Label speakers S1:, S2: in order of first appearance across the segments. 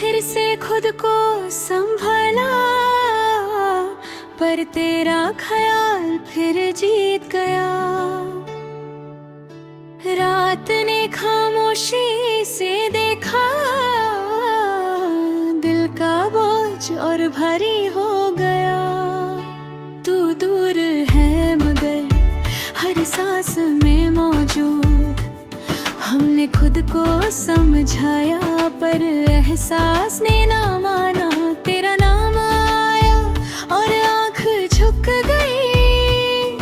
S1: फिर से खुद को संभाला, पर तेरा ख्याल फिर जीत गया। रात ने खामोशी से देखा, दिल का बोझ और भारी हो गया। तू दूर है मगर हर सांस में मौजूद। हमने खुद को समझाया पर एहसास ने ना माना। तेरा नाम आया और आँख झुक गई।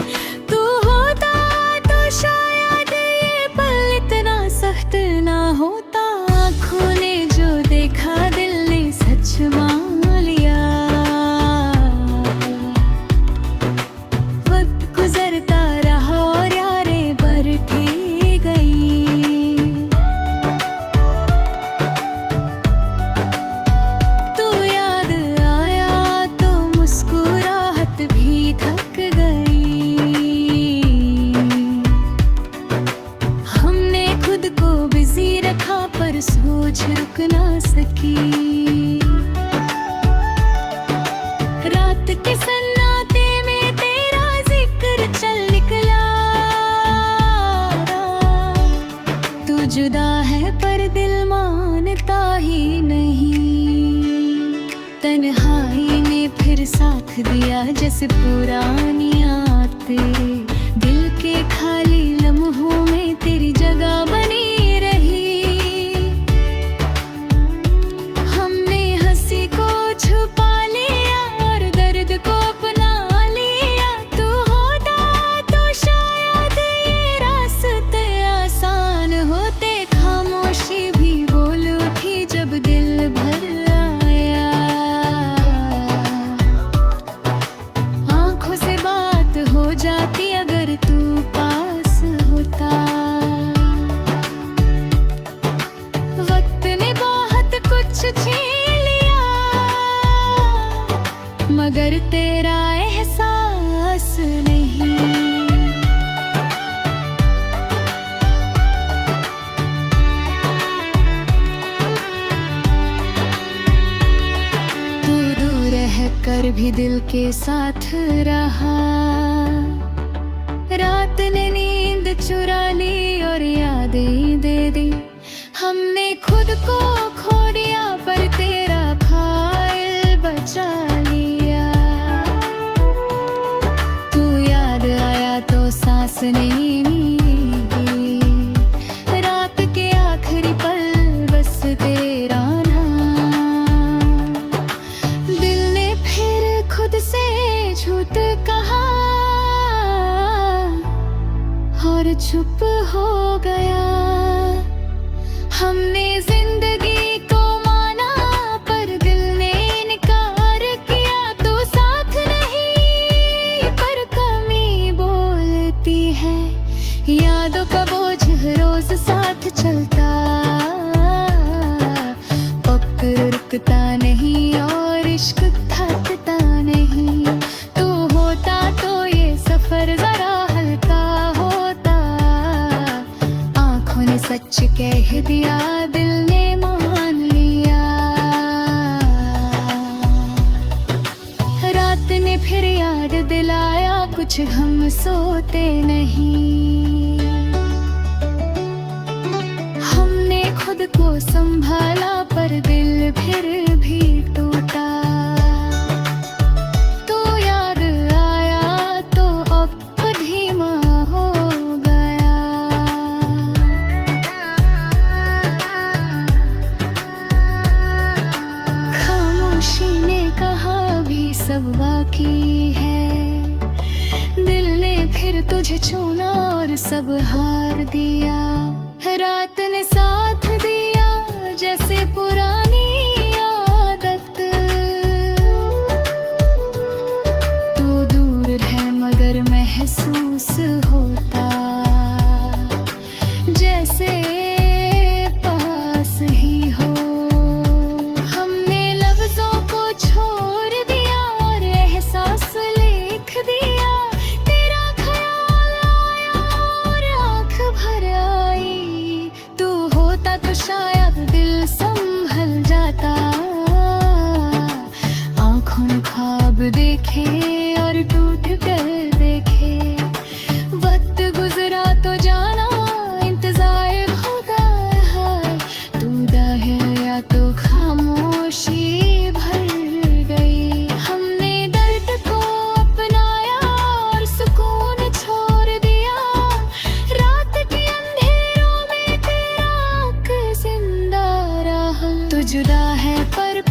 S1: तू होता तो शायद ये पल इतना सख्त ना होता। आँखों ने जो देखा दिल ने सच मान लिया। वक्त गुजरता रहा और यादें बढ़ती गई। तू याद आया तो मुस्कुराहट भी थक गई। हमने खुद को बिजी रखा पर सोच रुक ना सकी। रात के सन्नाटे में तेरा जिक्र चल निकला। तू जुदा है पर दिल मानता ही नहीं। तन्हाई ने फिर साथ दिया जैसे पुरानी यादें। दिल के खाली लम्हों में तेरी जगह बनी रही। हमने हंसी को छुपा लिया और दर्द को अपना लिया। तू होता तो शायद ये रास्ते आसान होते। खामोशी भी बोल उठी जब दिल भर आया। आँखों से बात हो जाती अगर तू पास होता। वक्त ने बहुत कुछ छीन लिया मगर तेरा एहसास नहीं। तू दूर रह कर भी दिल के साथ रहा। रात ने नींद चुरा ली और यादें दे दी। हमने खुद को खो दिया पर तेरा ख्याल बचा लिया। तू याद आया तो सांस नहीं ली। रात के आखिरी पल बस तेरा नाम। दिल ने फिर खुद से झूठ कहा और चुप हो गया। हमने जिंदगी को माना पर दिल ने इनकार किया। तो साथ नहीं पर कमी बोलती है। यादों का बोझ रोज साथ चलता। वक्त रुकता नहीं और इश्क थकता नहीं। तू होता तो ये सफर जरा हल्का होता। आँखों ने सच कह दिया दिल ने मान लिया। रात ने फिर याद दिलाया कुछ हम सोते नहीं। हमने खुद को संभाला पर दिल फिर भी टूटा। तो याद आया तो अब धीमा हो गया। खामोशी ने कहा भी सब बाकी है। दिल ने फिर तुझे चुना और सब हार दिया। रात ने साथ दिया जैसे पुरानी आदत। तू दूर है मगर महसूस होता जैसे पास ही हो। हमने लफ्जों को छोड़ दिया और एहसास लिख दिया। तेरा ख्याल आया और आँख भर आई। तू होता तो शायद दिल संभल जाता। देखे और टूट कर देखे। वक्त गुजरा तो जाना इंतजार होता है, टूटा है या तो खामोशी भर गई। हमने दर्द को अपनाया और सुकून छोड़ दिया, रात के अंधेरों में तेरा आँख जिंदा रहा। तू जुदा है पर